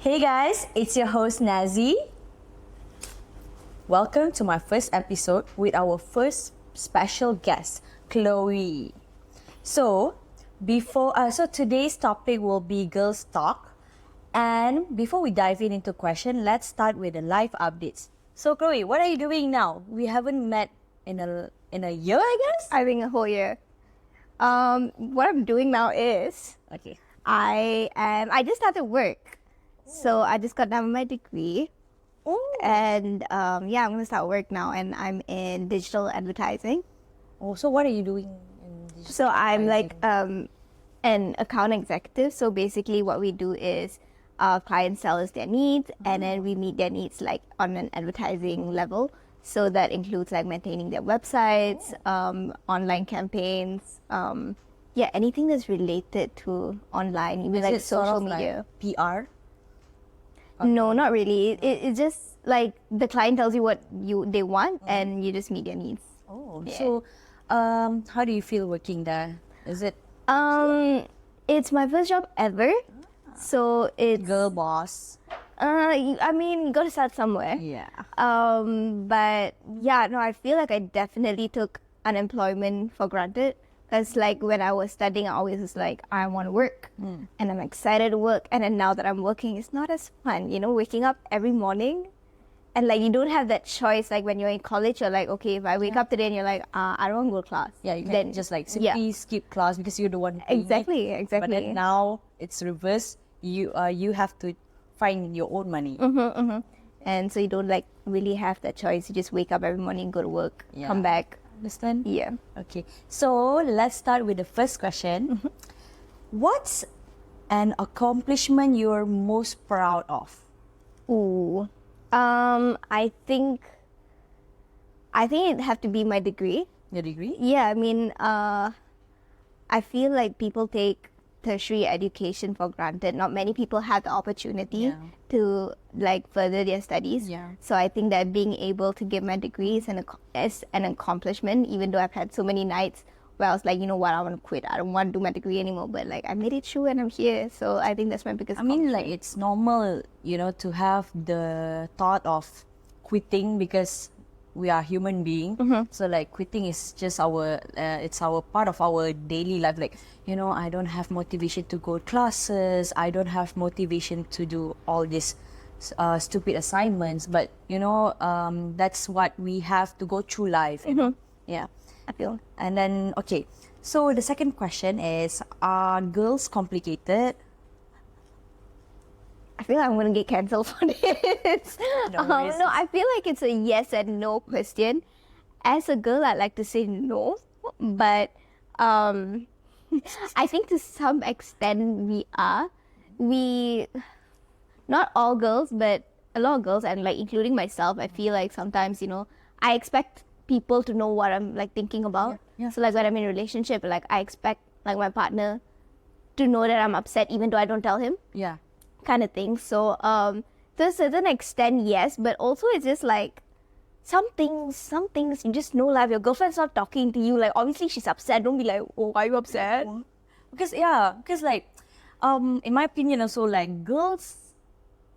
Hey guys, it's your host Nazi. Welcome to my first episode with our first special guest, Chloe. So today's topic will be girls talk. And before we dive into question, let's start with the live updates. So Chloe, what are you doing now? We haven't met in a year, I guess. I think a whole year. What I'm doing now is Okay. I just started work. So I just got done with my degree. And I'm gonna start work now, and I'm in digital advertising. Oh, so what are you doing in digital So I'm like advertising? an account executive. So basically what we do is our clients tell us their needs, and then we meet their needs like on an advertising level. So that includes like maintaining their websites, online campaigns, anything that's related to online, even Is like it sort social of media. like PR? No, not really. It's just like the client tells you what they want, and you just meet their needs. Oh, Yeah. so how do you feel working there? Is it It's my first job ever, so it's girl boss? I mean, you gotta start somewhere. Yeah. But yeah, no, I feel like I definitely took unemployment for granted. Because like when I was studying, I always was like, I want to work, and I'm excited to work. And then now that I'm working, it's not as fun, waking up every morning, and like you don't have that choice. Like when you're in college, you're like, okay, if I wake up today and you're like, I don't want to go to class. Yeah, you can then just like simply skip class because you're the one paying it. Exactly. But then now it's reverse. You have to find your own money. And so you don't like really have that choice. You just wake up every morning, go to work, Yeah. come back. Understand? Yeah. Okay. So let's start with the first question. What's an accomplishment you're most proud of? Ooh. I think it'd have to be my degree. Your degree? Yeah, I mean, I feel like people take tertiary education for granted. Not many people have the opportunity to like further their studies. Yeah. So I think that being able to get my degree is an accomplishment, even though I've had so many nights where I was like, you know what, I want to quit. I don't want to do my degree anymore. But like I made it through and I'm here. So I think that's my biggest I mean, like accomplishment. it's normal, to have the thought of quitting because we are human being. So like quitting is just it's our part of our daily life. Like, I don't have motivation to go classes. I don't have motivation to do all these stupid assignments. But that's what we have to go through life. Yeah. I feel. And then okay. So the second question is: are girls complicated? I feel like I'm gonna get cancelled for this. No worries. No, I feel like it's a yes and no question. As a girl, I'd like to say no, but I think to some extent we are. Not all girls, but a lot of girls, and like including myself, I feel like sometimes I expect people to know what I'm like thinking about. Yeah. So like when I'm in a relationship, like I expect like my partner to know that I'm upset even though I don't tell him. Yeah. Kind of thing. So to a certain extent, yes, but also it's just like some things you just know, like your girlfriend's not talking to you, like obviously she's upset. Don't be like, oh, why are you upset? Because like in my opinion also, like girls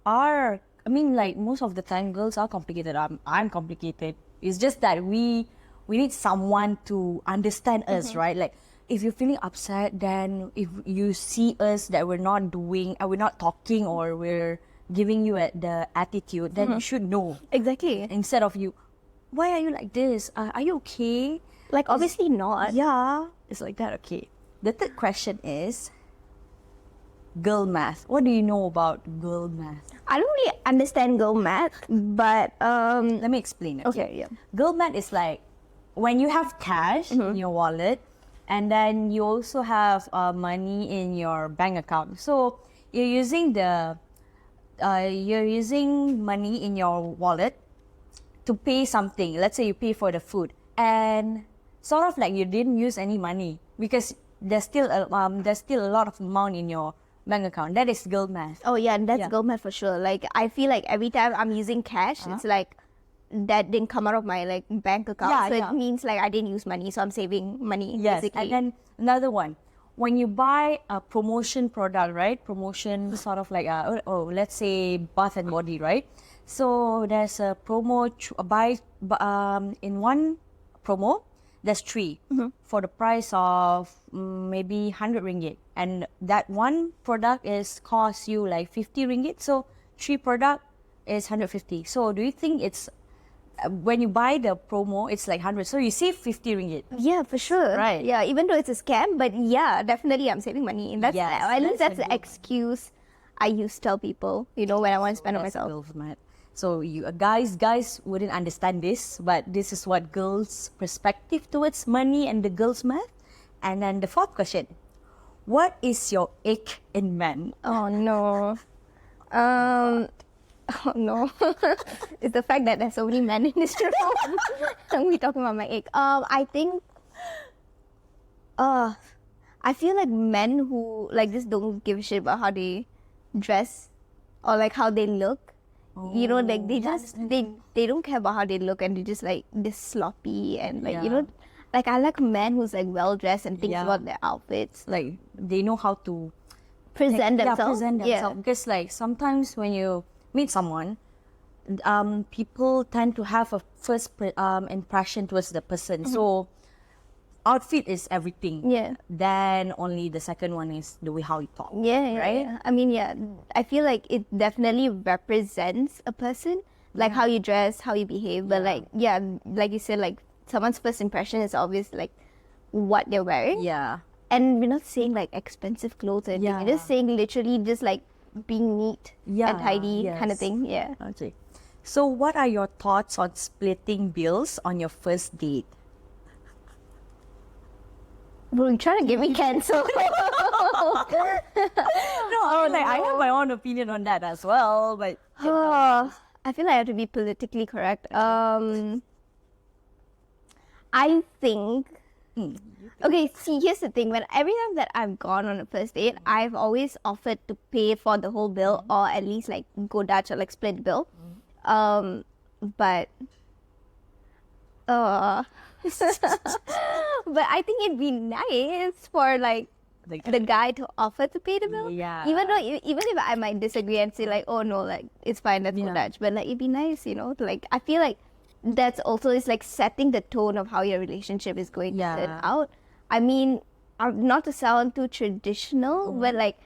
are, I mean, like most of the time girls are complicated. I'm complicated. It's just that we need someone to understand us, right? Like if you're feeling upset, then if you see us that we're not talking, or we're giving you the attitude, then you should know. Exactly. Instead of you, why are you like this? Are you okay? Like obviously not. Yeah, it's like that. Okay. The third question is girl math. What do you know about girl math? I don't really understand girl math, but Let me explain. okay, yeah. Girl math is like when you have cash in your wallet, and then you also have money in your bank account. So you're using money in your wallet to pay something. Let's say you pay for the food, and sort of like you didn't use any money because there's still a lot of amount in your bank account. That is girl math. Oh yeah, and that's Yeah. girl math for sure. Like I feel like every time I'm using cash, it's like that didn't come out of my like bank account. Yeah, so yeah. it means like I didn't use money, so I'm saving money Yes, basically. and then another one. when you buy a promotion product, right? Promotion sort of like let's say Bath and Body, right? So there's a promo in one promo. There's 3 for the price of maybe 100 ringgit, and that one product is cost you like 50 ringgit. So 3 product is 150. So do you think it's when you buy the promo, it's like 100, so you save 50 ringgit? Yeah, for sure. Right. Yeah, even though it's a scam, but yeah, definitely I'm saving money. And that's Yes, at least that's that's a the good- excuse I use to tell people, when I want to spend on That's myself. girls' math. So you guys wouldn't understand this, but this is what girls' perspective towards money and the girls' math. And then the 4th question: what is your ick in men? Oh no. Oh no. It's the fact that there's so many men in this room. And we talking about my ick. I think I feel like men who like just don't give a shit about how they dress or like how they look. Like they just they don't care about how they look, and they just like this sloppy and like Yeah. like I like men who's like well dressed and thinks Yeah. about their outfits, Like they know how to present themselves. present themselves. Because like sometimes when you meet someone, people tend to have a first impression towards the person. So outfit is everything. Yeah. Then only the second one is the way how you talk. Yeah, Right? yeah. I mean, yeah, I feel like it definitely represents a person, like how you dress, how you behave. But like, yeah, like you said, like someone's first impression is always like what they're wearing. Yeah. And we're not saying like expensive clothes or anything. Yeah. We're just saying literally just like being neat Yeah, and tidy kind of yes. thing. Yeah. Okay. So what are your thoughts on splitting bills on your first date? Bro, you're trying to get me cancelled. No, I have my own opinion on that as well, but I feel like I have to be politically correct. I think. Okay, see, here's the thing. Every time that I've gone on a first date, I've always offered to pay for the whole bill, or at least like go Dutch or like split bill. But but I think it'd be nice for like the guy to offer to pay the bill. Yeah. Even though even if I might disagree and say like, oh no, like it's fine, let's go Yeah. Dutch. But like it'd be nice, to, like I feel like that's also is like setting the tone of how your relationship is going to turn Yeah. out. I mean, not to sound too traditional, but like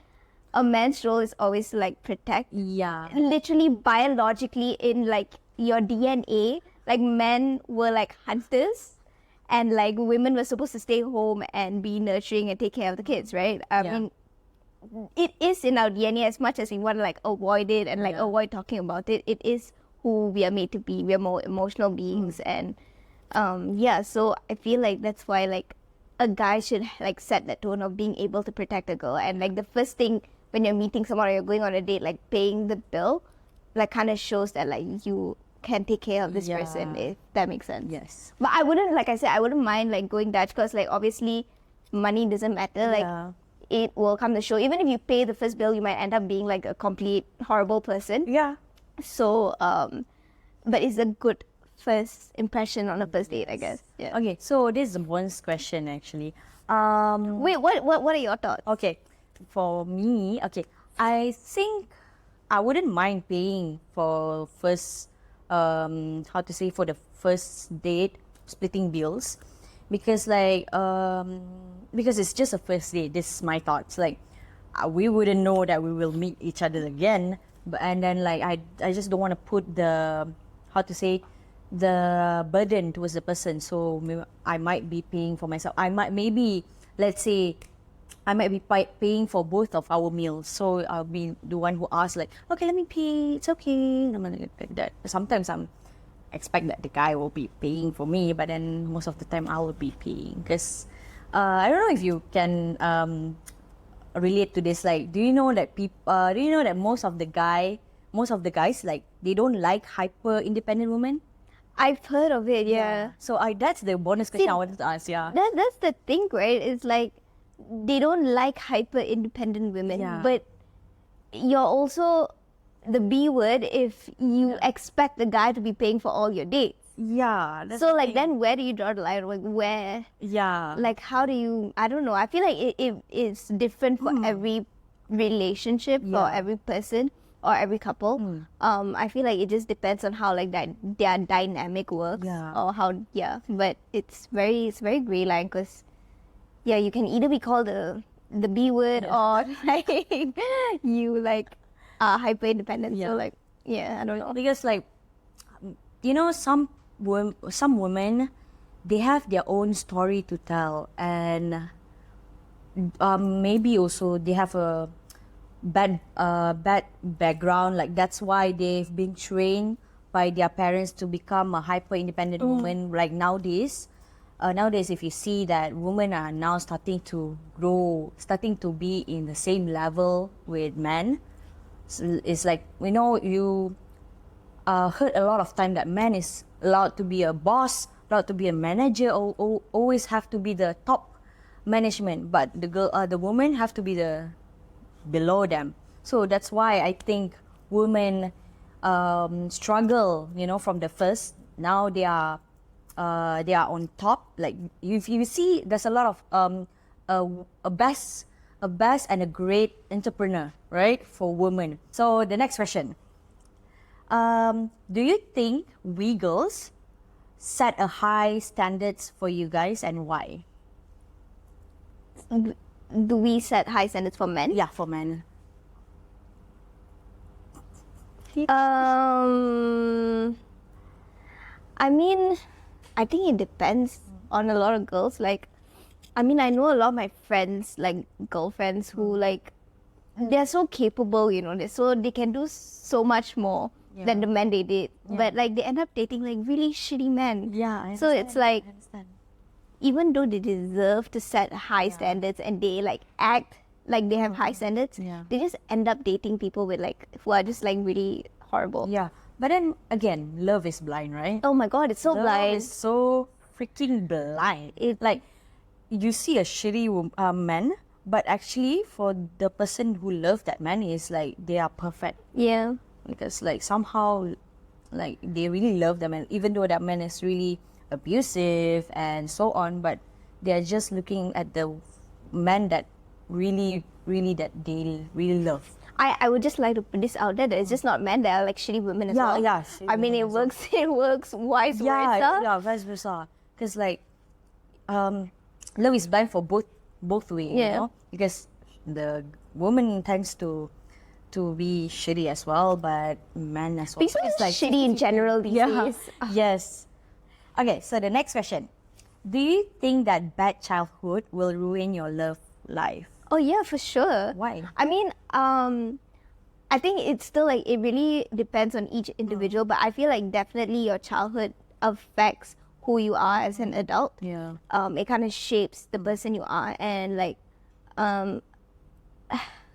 a man's role is always to like protect. yeah. Literally biologically in like your DNA, like men were like hunters and like women were supposed to stay home and be nurturing and take care of the kids, right? I Yeah. mean, it is in our DNA as much as we want to like avoid it and like Yeah. avoid talking about it. It is who we are made to be. We are more emotional beings, and so I feel like that's why like a guy should like set that tone of being able to protect a girl, and like the first thing when you're meeting someone or you're going on a date, like paying the bill, like kind of shows that like you can take care of this person, Yeah. if that makes sense. Yes. But I wouldn't, like I said, I wouldn't mind like going Dutch because like obviously money doesn't matter. Like Yeah. it will come to show. Even if you pay the first bill, you might end up being like a complete horrible person. Yeah. So, but it's a good first impression on a first date, I guess. Yeah. Okay, so this is a bonus question actually. Wait, what are your thoughts? Okay, for me, okay, I think I wouldn't mind paying for first, for the first date, splitting bills, because because it's just a first date. This is my thoughts. Like, we wouldn't know that we will meet each other again, and then like I just don't want to put the the burden towards the person. So I might be paying for myself. Let's say I might be paying for both of our meals. So I'll be the one who asks like, okay, let me pay. It's okay. I'm gonna like that. Sometimes I'm expect that the guy will be paying for me, but then most of the time I will be paying. Because I don't know if you can relate to this. Like, do you know that most of the guys like they don't like hyper independent women? I've heard of it, yeah. So that's the bonus question I wanted to ask. Yeah. That's the thing, right? It's like they don't like hyper independent women, Yeah. but you're also the B word if you expect the guy to be paying for all your dates. Yeah. That's So the like thing. then where do you draw the line? Like where, Yeah. like how do you, I don't know. I feel like it's different for every relationship, for Yeah. every person or every couple. I feel like it just depends on how like that their dynamic works, Yeah. or how, but it's very gray line, because you can either be called the B word, or like you like are hyper independent. Yeah. So like I don't know. Because like, you know, some women, they have their own story to tell, and maybe also they have a bad background. Like that's why they've been trained by their parents to become a hyper independent woman. Like nowadays, if you see that women are now starting to grow, starting to be in the same level with men. It's like, you heard a lot of time that man is allowed to be a boss, allowed to be a manager, or always have to be the top management, but the woman have to be the below them. So that's why I think women struggle, from the first. Now they are on top. Like if you see, there's a lot of a best and a great entrepreneur, right, for women. So the next question. Do you think we girls set a high standards for you guys, and why? Do we set high standards for men? Yeah, for men. I mean, I think it depends on a lot of girls. Like, I mean, I know a lot of my friends, like girlfriends, who like they're so capable, they can do so much more than the men they date. But like they end up dating like really shitty men. Yeah, So it's like, I understand. even though they deserve to set high standards and they like act like they have high standards, Yeah. they just end up dating people with like who are just like really horrible. Yeah, but then again, love is blind, right? Oh my god, it's so Love blind. is so freaking blind. Like, you see a shitty man, but actually for the person who loves that man, is like they are perfect, Yeah. because like somehow, like they really love them, and even though that man is really abusive and so on, but they are just looking at the man that really that they really love. I would just like to put this out there that it's just not men, there are like shitty women as Yeah, well. yeah, shitty I mean, women it works vice versa. Yeah, vice versa. Because like, love is blind for both ways, Yeah. because the woman tends to be shitty as well, but men as well. People are shitty in general these days. Yes. Okay, so the next question. Do you think that bad childhood will ruin your love life? Oh yeah, for sure. Why? I mean, I think it's still like it really depends on each individual, but I feel like definitely your childhood affects who you are as an adult. Yeah. It kind of shapes the person you are, and like,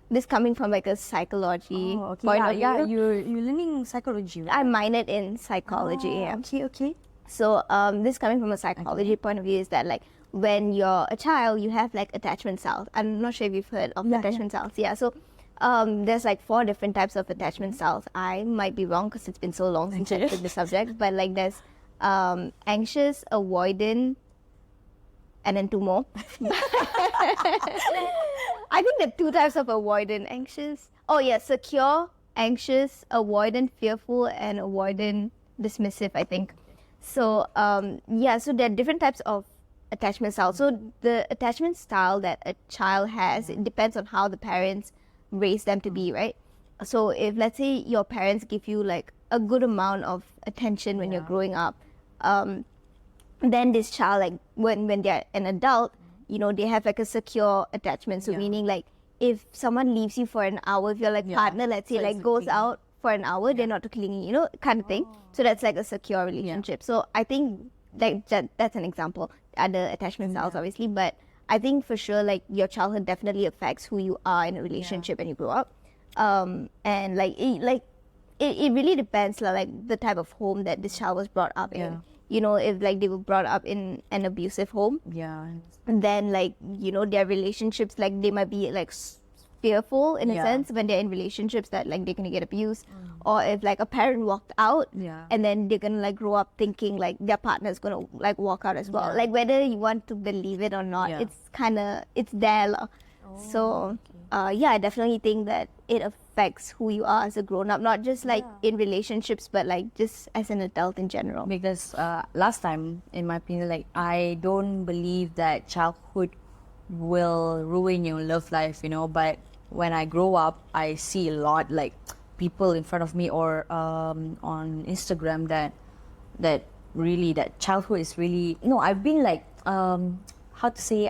this coming from like a psychology point of view. Yeah, you're learning psychology, right? I minored in psychology. Yeah. Okay. So this coming from a psychology point of view is that like when you're a child, you have like attachment styles. I'm not sure if you've heard of attachment styles. Yeah. So there's like 4 different types of attachment styles. I might be wrong because it's been so long since I took the subject. But like there's anxious, avoidant, and then 2 more. I think there are 2 types of avoidant. Anxious. Oh yeah, secure, anxious, avoidant, fearful, and avoidant, dismissive, I think. So so there are different types of attachment styles. So the attachment style that a child has, it depends on how the parents raise them to be, right? So if let's say your parents give you like a good amount of attention when you're growing up, then this child, like when they're an adult, they have like a secure attachment. So meaning like if someone leaves you for an hour, if you're like partner, let's say, like goes out for an hour, they're not too clingy, kind of thing. So that's like a secure relationship. So I think like that's an example. Other attachment styles, obviously, but I think for sure like your childhood definitely affects who you are in a relationship when you grow up. And like it really depends like the type of home that this child was brought up in. If like they were brought up in an abusive home, Yeah. then like their relationships, like they might be like fearful in a Yeah. sense when they're in relationships that like they're gonna get abused, or if like a parent walked out, Yeah. and then they're gonna like grow up thinking like their partner's gonna like walk out as well. Yeah. Like whether you want to believe it or not, Yeah. it's there lah. So yeah, I definitely think that it affects who you are as a grown up, not just like in relationships, but like just as an adult in general. Because last time, in my opinion, like I don't believe that childhood will ruin your love life, you know. But when I grow up, I see a lot like people in front of me or on Instagram that really that childhood is really no. I've been like how to say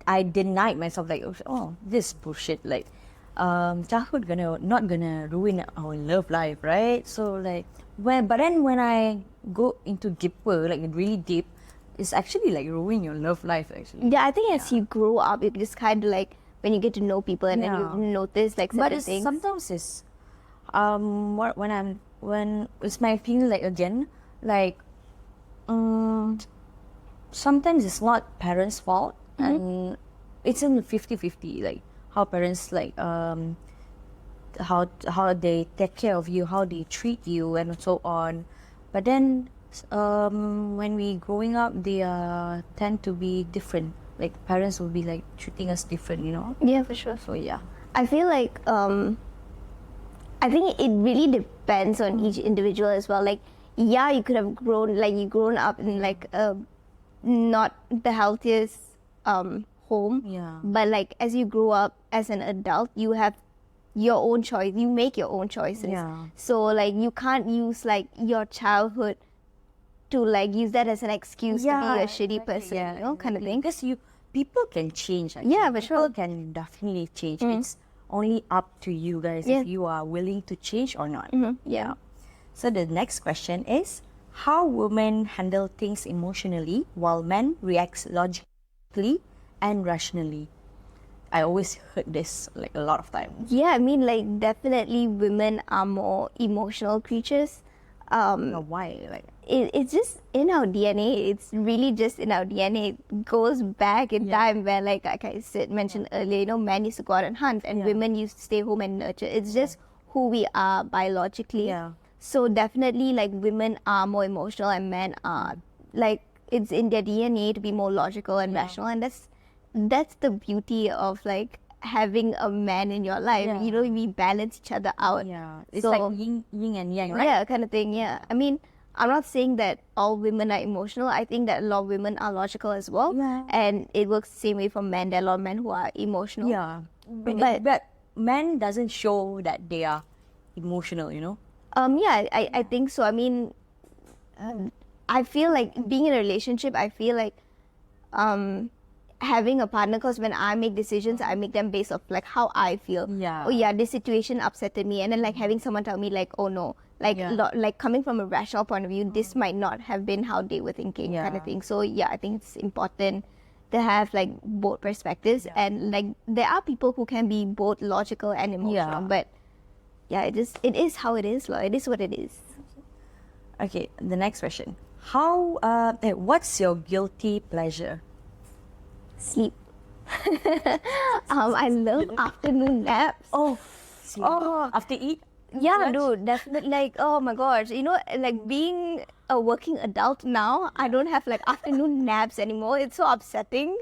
I denied myself like oh this bullshit like childhood not gonna ruin our love life, right? So like but then when I go into deeper, like really deep, it's actually like ruin your love life actually. Yeah, I think as you grow up, you just kind of like when you get to know people and then you notice like But certain it's, things. sometimes it's when it's my opinion like again like sometimes it's not parents' fault and it's in 50-50 like how parents like how they take care of you, how they treat you and so on. But then when we growing up they tend to be different, like parents will be like treating us different, you know. Yeah, for sure. So yeah. I feel like I think it really depends on each individual as well. Like, yeah, you could have grown up in like not the healthiest home. Yeah. But like as you grow up as an adult, you have your own choice. You make your own choices. Yeah. So like you can't use like your childhood to like use that as an excuse to be a shitty person, you know, kind of thing. Because people can change. Actually. Yeah, for sure. People can definitely change. It's only up to you guys if you are willing to change or not. Yeah. So the next question is how women handle things emotionally while men react logically and rationally. I always heard this like a lot of times. Yeah, I mean, like definitely women are more emotional creatures. Why? Like It's just in our DNA. It's really just in our DNA. It goes back in time where, like I mentioned earlier, you know, men used to go out and hunt, and women used to stay home and nurture. It's just who we are biologically. Yeah. So definitely, like women are more emotional, and men are like it's in their DNA to be more logical and rational, and that's the beauty of like having a man in your life. Yeah. You know, we balance each other out. yeah, it's So- like yin and yang, right? Yeah, kind of thing. Yeah. I mean, I'm not saying that all women are emotional. I think that a lot of women are logical as well. Yeah. And it works the same way for men. There are a lot of men who are emotional. Yeah. But- But men doesn't show that they are emotional, you know? Yeah, I think so. I mean, I feel like being in a relationship, I feel like having a partner, because when I make decisions, I make them based off like how I feel. Yeah. Oh yeah, this situation upsetted me, and then like having someone tell me like, oh no, like Yeah. like coming from a rational point of view, this might not have been how they were thinking, kind Yeah. of thing. So yeah, I think it's important to have like both perspectives, and like there are people who can be both logical and emotional, Yeah. but yeah, it is how it is, it is what it is. Okay, the next question. What's your guilty pleasure? Sleep. I love afternoon naps. Oh, Oh. after eat? Yeah, dude, definitely. Like, oh my gosh, you know, like being a working adult now, I don't have like afternoon naps anymore. It's so upsetting.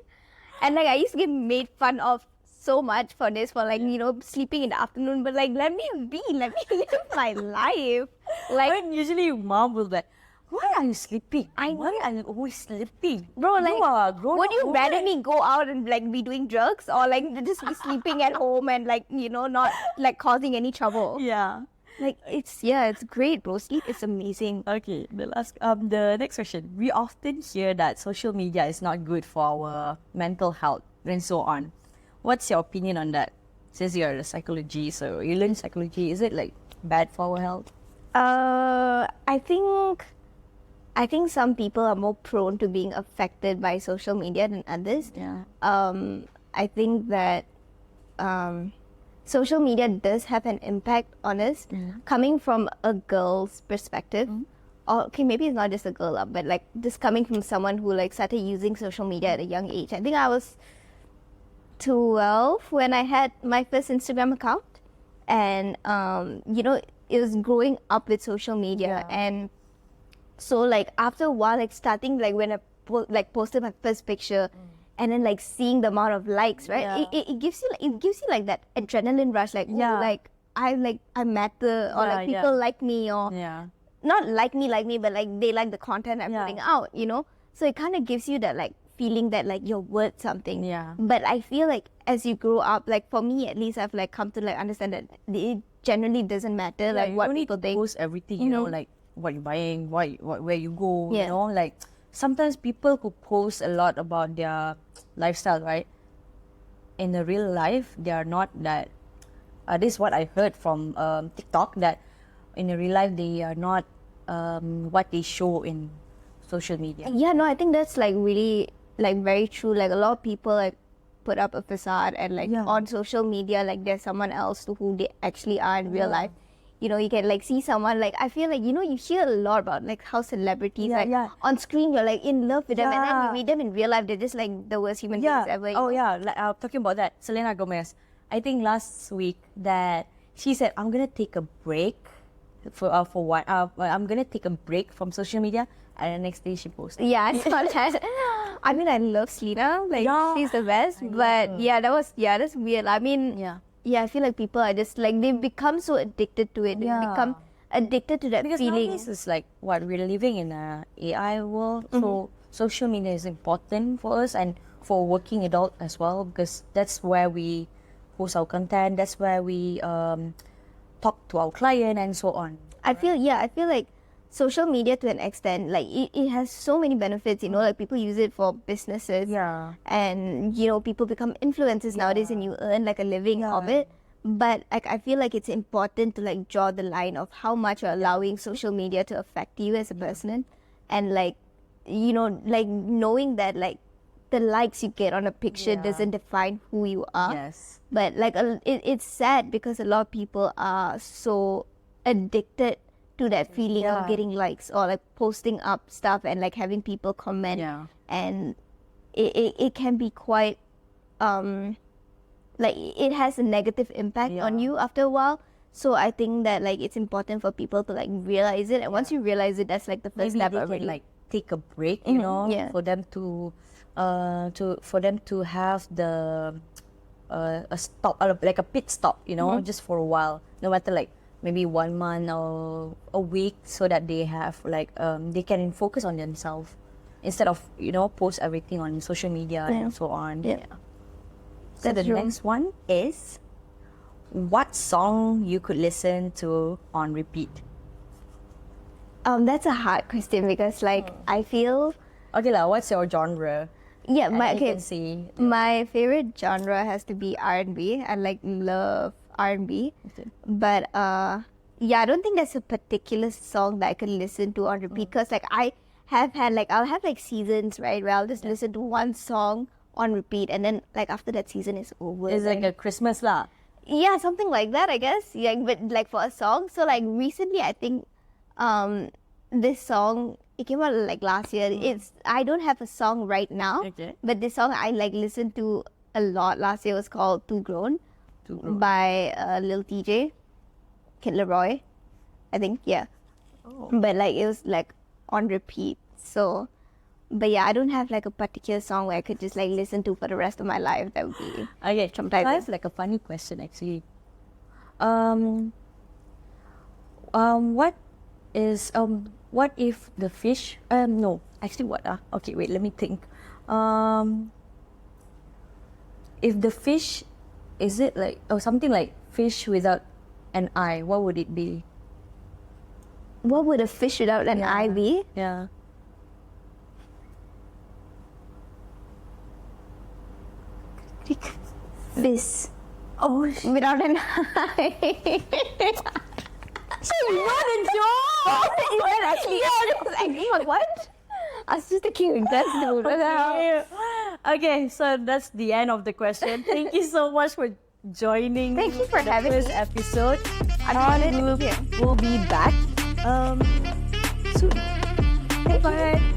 And like, I used to get made fun of so much for this, for like, you know, sleeping in the afternoon. But like, let me live my life. Like, When usually mom will be like, why are you sleeping? Why are you always sleeping? bro, like, you are a grown would you woman. rather me go out and like be doing drugs, or like just be sleeping at home and like, you know, not like causing any trouble? Yeah. Like, it's great, bro. Sleep is amazing. Okay, the next question. We often hear that social media is not good for our mental health and so on. What's your opinion on that? Since you're a psychology, so you learn psychology, is it like bad for our health? I think some people are more prone to being affected by social media than others. Yeah. I think that social media does have an impact on us, coming from a girl's perspective. Or okay, maybe it's not just a girl, but like just coming from someone who like started using social media at a young age. I think I was 12 when I had my first Instagram account, and you know, it was growing up with social media, and so like after a while, like starting like when I posted my first picture, and then like seeing the amount of likes, right? It gives you like that adrenaline rush, like oh, like I matter, or like people like me, or not like me, but like they like the content I'm putting out, you know. So it kind of gives you that like feeling that like you're worth something. But I feel like as you grow up, like for me at least, I've like come to like understand that it generally doesn't matter like what people think. Post everything, you know, like what you're buying, where you go, you know, like sometimes people who post a lot about their lifestyle, right? In the real life, they are not that. This is what I heard from TikTok, that in the real life they are not what they show in social media. Yeah, no, I think that's like really like very true. Like a lot of people like put up a facade, and like on social media, like there's someone else to who they actually are in real life. You know, you can like see someone, like I feel like, you know, you hear a lot about like how celebrities like on screen you're like in love with them, and then you meet them in real life, they're just like the worst human beings ever. Oh yeah, like talking about that, Selena Gomez. I think last week that she said, I'm gonna take a break for what? I'm gonna take a break from social media, and the next day she posted. Yeah, I saw that. I mean, I love Selena, like she's the best. But that's weird. I mean, I feel like people are just like, they become so addicted to it. They become addicted to that because feeling. Nowadays it's like what we're living in a AI world, so social media is important for us and for working adult as well, because that's where we post our content. That's where we talk to our client and so on. I feel like social media to an extent, like it has so many benefits, you know, like people use it for businesses, and you know, people become influencers nowadays, and you earn like a living of it. But like I feel like it's important to like draw the line of how much you're allowing social media to affect you as a person, and like, you know, like knowing that like the likes you get on a picture doesn't define who you are. But like it's sad because a lot of people are so addicted to that feeling of getting likes, or like posting up stuff and like having people comment, and it can be quite like it has a negative impact on you after a while. So I think that like it's important for people to like realize it, and once you realize it, that's like the first step of like take a break, you know, for them to have the a stop, like a pit stop, you know, just for a while, no matter like maybe 1 month or a week, so that they have like they can focus on themselves instead of, you know, post everything on social media and so on. So the next one is, what song you could listen to on repeat? That's a hard question because like I feel, okay lah, what's your genre? My favorite genre has to be R&B. I like love R&B, but I don't think there's a particular song that I could listen to on repeat, because like I have had like, I'll have like seasons, right, where I'll just listen to one song on repeat, and then like after that season is over, it's like a Christmas lah. Yeah, something like that, I guess. Yeah, but like for a song, so like recently I think this song, it came out like last year. I don't have a song right now, but this song I like listened to a lot last year was called Too Grown by Lil TJ, Kid Laroi, I think, but like it was like on repeat. So, but yeah, I don't have like a particular song where I could just like listen to for the rest of my life. That would be traumatizing. I have like a funny question actually. What if the fish? No, actually, what? Okay, wait. Let me think. If the fish, is it like something like fish without an eye? What would it be? What would a fish without an eye be? Yeah. Fish. Oh, without an eye. What a joke! Is that actually? I was what? I was just thinking that's the Okay, so that's the end of the question. Thank you so much for joining. Thank you for having this me. episode. I'm honored to be here. We'll be back soon. Bye.